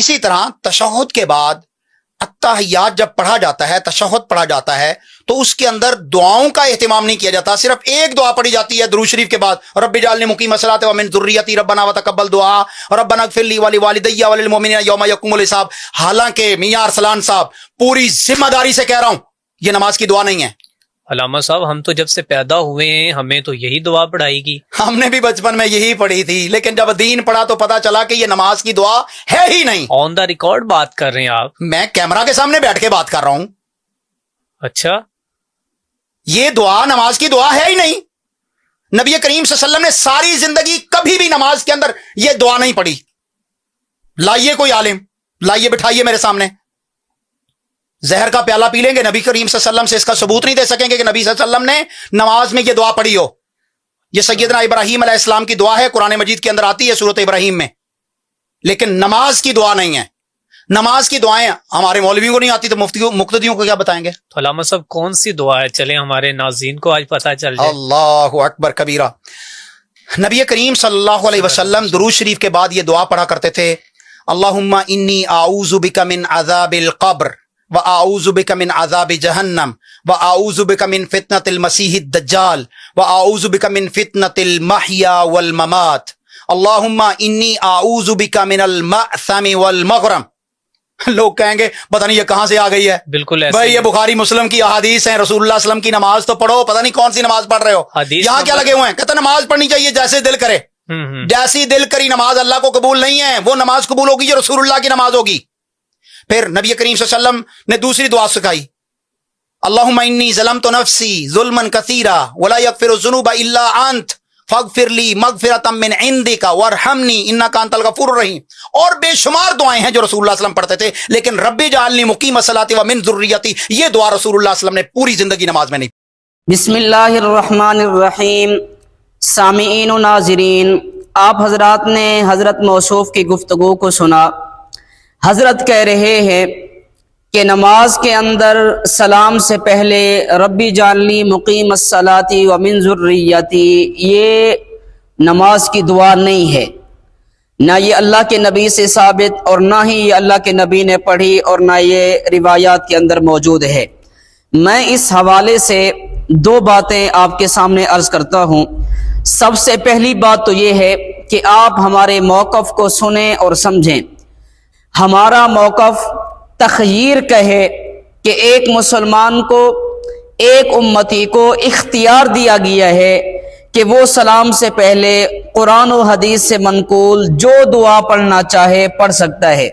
اسی طرح تشہد کے بعد التحیات جب پڑھا جاتا ہے، تشہد پڑھا جاتا ہے، تو اس کے اندر دعاؤں کا اہتمام نہیں کیا جاتا، صرف ایک دعا پڑھی جاتی ہے درود شریف کے بعد، رب اجعلنی مقیم الصلاۃ ومن ذریتی ربنا وتقبل دعا ربنا اغفر لی ولوالدی وللمؤمنین یوم یقوم الحساب۔ حالانکہ میاں ارسلان صاحب پوری ذمہ داری سے کہہ رہا ہوں، یہ نماز کی دعا نہیں ہے۔ علامہ صاحب ہم تو جب سے پیدا ہوئے ہیں ہمیں تو یہی دعا پڑھائی گی۔ ہم نے بھی بچپن میں یہی پڑھی تھی، لیکن جب دین پڑھا تو پتا چلا کہ یہ نماز کی دعا ہے ہی نہیں۔ آن دا ریکارڈ بات کر رہے ہیں آپ؟ میں کیمرہ کے سامنے بیٹھ کے بات کر رہا ہوں۔ اچھا، یہ دعا نماز کی دعا ہے ہی نہیں۔ نبی کریم صلی اللہ علیہ وسلم نے ساری زندگی کبھی بھی نماز کے اندر یہ دعا نہیں پڑھی۔ لائیے کوئی عالم، لائیے بٹھائیے میرے سامنے، زہر کا پیالہ پی لیں گے، نبی کریم صلی اللہ علیہ وسلم سے اس کا ثبوت نہیں دے سکیں گے کہ نبی صلی اللہ علیہ وسلم نے نماز میں یہ دعا پڑھی ہو۔ یہ سیدنا ابراہیم علیہ السلام کی دعا ہے، قرآن مجید کے اندر آتی ہے سورۃ ابراہیم میں، لیکن نماز کی دعا نہیں ہے۔ نماز کی دعائیں ہمارے مولویوں کو نہیں آتی تو مقتدیوں کو کیا بتائیں گے؟ تو علامہ صاحب کون سی دعا ہے؟ چلیں ہمارے ناظرین کو آج پتہ چل جائے۔ اللہ اکبر کبیرہ۔ نبی کریم صلی اللہ علیہ وسلم درود شریف کے بعد یہ دعا پڑھا کرتے تھے، اللہم انی اعوذ بک من عذاب القبر وَأَعُوذُ بِكَ مِنْ عَذَابِ جَهَنَّمَ وَأَعُوذُ بِكَ مِنْ فِتْنَةِ الْمَسِيحِ الدَّجَّالِ وَأَعُوذُ بِكَ مِنْ فِتْنَةِ الْمَحْيَا وَالْمَمَاتِ اللہم انی اعوذ بک من المأثم والمغرم۔ لوگ کہیں گے پتہ نہیں یہ کہاں سے آ گئی ہے؟ بالکل ایسے بھائی یہ بخاری مسلم کی احادیث ہیں، رسول اللہ صلی اللہ علیہ وسلم کی نماز تو پڑھو، پتہ نہیں کون سی نماز پڑھ رہے ہو، یہاں کیا لگے ہوئے ہیں؟ کہتا نماز پڑھنی چاہیے جیسے دل کرے۔ جیسی دل کری نماز اللہ کو قبول نہیں ہے، وہ نماز قبول ہوگی جو رسول اللہ کی نماز ہوگی۔ پھر نبی کریم صلی اللہ علیہ وسلم نے دوسری دعا سکھائی، اللہم انی ظلمت نفسی ظلما کثیرا ولا یغفر الذنوب الا انت فاغفر لی مغفرۃ من عندک وارحمنی انک انت الغفور الرحیم۔ اور بے شمار دعائیں ہیں جو رسول اللہ صلی اللہ علیہ وسلم پڑھتے تھے، لیکن رب اجعلنی مقیم الصلاۃ ومن ذریتی یہ دعا رسول اللہ صلی اللہ علیہ وسلم نے پوری زندگی نماز میں نہیں۔ بسم اللہ الرحمن الرحیم۔ سامعین و ناظرین، آپ حضرات نے حضرت موصوف کی گفتگو کو سنا۔ حضرت کہہ رہے ہیں کہ نماز کے اندر سلام سے پہلے ربی جعلنی مقیم الصلاۃ ومن ذریتی یہ نماز کی دعا نہیں ہے، نہ یہ اللہ کے نبی سے ثابت اور نہ ہی یہ اللہ کے نبی نے پڑھی اور نہ یہ روایات کے اندر موجود ہے۔ میں اس حوالے سے دو باتیں آپ کے سامنے عرض کرتا ہوں۔ سب سے پہلی بات تو یہ ہے کہ آپ ہمارے موقف کو سنیں اور سمجھیں۔ ہمارا موقف تخییر کا ہے کہ ایک مسلمان کو، ایک امتی کو اختیار دیا گیا ہے کہ وہ سلام سے پہلے قرآن و حدیث سے منقول جو دعا پڑھنا چاہے پڑھ سکتا ہے۔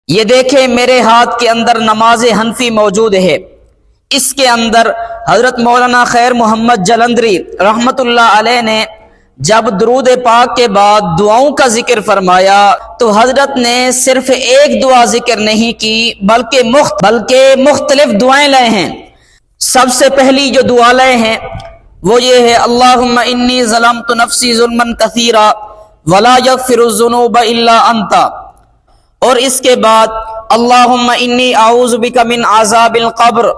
یہ دیکھیں میرے ہاتھ کے اندر نماز حنفی موجود ہے، اس کے اندر حضرت مولانا خیر محمد جلندری رحمت اللہ علیہ نے جب درود پاک کے بعد دعاؤں کا ذکر فرمایا تو حضرت نے صرف ایک دعا ذکر نہیں کی بلکہ مختلف دعائیں لائے ہیں۔ سب سے پہلی جو دعا لائے ہیں وہ یہ ہے، اللہم انی ظلمت نفسی ظلما کثیرا ولا یغفر الذنوب الا انت، اور اس کے بعد اللہم انی اعوذ بک من عذاب القبر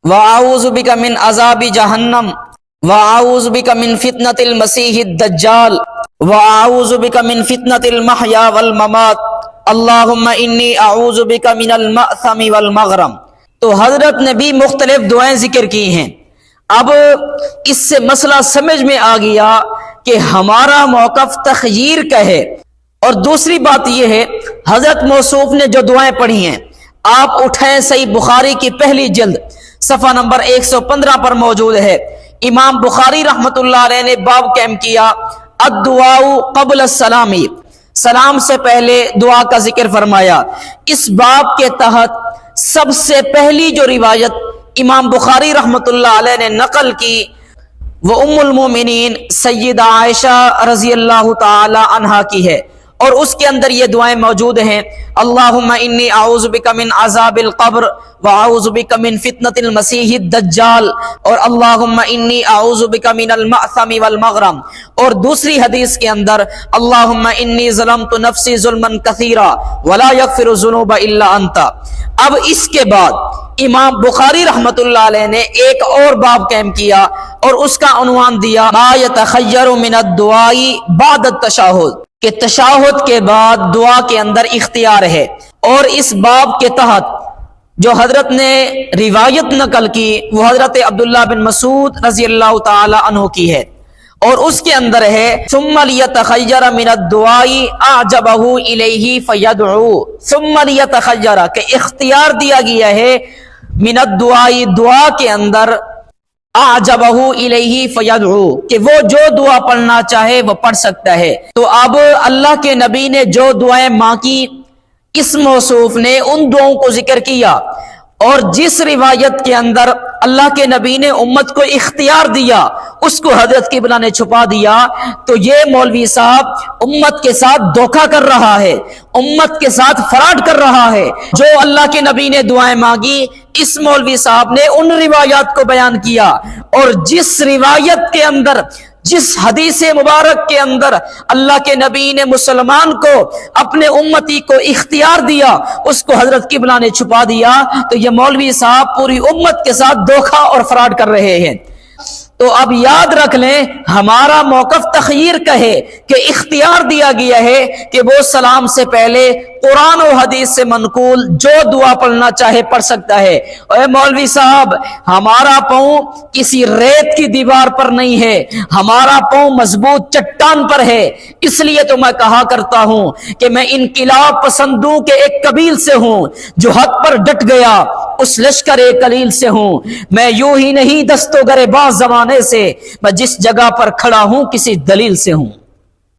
واعوذ بک من عذاب جہنم واعوذ بک من فتنۃ المسیح الدجال واعوذ بک من فتنۃ المحیا والممات اللہم انی اعوذ بک من المأثم والمغرم۔ تو حضرت نے بھی مختلف دعائیں ذکر کی ہیں۔ اب اس سے مسئلہ سمجھ میں آ گیا کہ ہمارا موقف تخییر کا ہے۔ اور دوسری بات یہ ہے، حضرت موصوف نے جو دعائیں پڑھی ہیں آپ اٹھائیں، صحیح بخاری کی پہلی جلد صفحہ نمبر 115 پر موجود ہے۔ امام بخاری رحمت اللہ علیہ نے باب قائم کیا، الدعاء قبل السلام، سلام سے پہلے دعا کا ذکر فرمایا۔ اس باب کے تحت سب سے پہلی جو روایت امام بخاری رحمت اللہ علیہ نے نقل کی وہ ام المومنین سیدہ عائشہ رضی اللہ تعالی عنہا کی ہے، اور اس کے اندر یہ دعائیں موجود ہیں، اللہم انی اعوذ بک من عذاب القبر واعوذ بک من فتنۃ المسیح الدجال، اور اللہم انی اعوذ بک من المأثم والمغرم۔ اور دوسری حدیث کے اندر اللہم انی ظلمت نفسی ظلما کثیرا ولا یغفر الذنوب الا انت۔ اب اس کے بعد امام بخاری رحمت اللہ علیہ نے ایک اور باب قائم کیا اور اس کا عنوان دیا ما یتخیر من الدعاء بعد التشہد، کہ تشہد کے بعد دعا کے اندر اختیار ہے، اور اس باب کے تحت جو حضرت نے روایت نقل کی وہ حضرت عبداللہ بن مسعود رضی اللہ تعالی عنہ کی ہے، اور اس کے اندر ہے ثم لیتخیر من الدعاء اعجبہ الیہ فیدعو، ثم لیتخیر کہ اختیار دیا گیا ہے من الدعاء دعا کے اندر، اعجبہ الیہ فیدعو کہ وہ جو دعا پڑھنا چاہے وہ پڑھ سکتا ہے۔ تو اب اللہ کے نبی نے جو دعائیں مانگی اس موصوف نے ان دعاؤں کو ذکر کیا، اور جس روایت کے اندر اللہ کے نبی نے امت کو اختیار دیا اس کو حضرت قبلہ نے چھپا دیا، تو یہ مولوی صاحب امت کے ساتھ دھوکہ کر رہا ہے، امت کے ساتھ فراڈ کر رہا ہے۔ جو اللہ کے نبی نے دعائیں مانگی اس مولوی صاحب نے ان روایات کو بیان کیا، اور جس روایت کے اندر، جس حدیث مبارک کے اندر اللہ کے نبی نے مسلمان کو، اپنے امتی کو اختیار دیا اس کو حضرت قبلہ نے چھپا دیا، تو یہ مولوی صاحب پوری امت کے ساتھ دھوکہ اور فراڈ کر رہے ہیں۔ تو اب یاد رکھ لیں ہمارا موقف تخیر کا ہے کہ اختیار دیا گیا ہے کہ وہ سلام سے پہلے قرآن و حدیث سے منقول جو دعا پڑھنا چاہے پڑھ سکتا ہے۔ اے مولوی صاحب ہمارا پاؤں کسی ریت کی دیوار پر نہیں ہے، ہمارا پاؤں مضبوط چٹان پر ہے، اس لیے تو میں کہا کرتا ہوں کہ میں انقلاب پسندوں کے ایک قبیل سے ہوں جو حق پر ڈٹ گیا، اس لشکر قلیل سے ہوں۔ میں یوں ہی نہیں دستو گرے باز زمانے سے، میں جس جگہ پر کھڑا ہوں کسی دلیل سے ہوں۔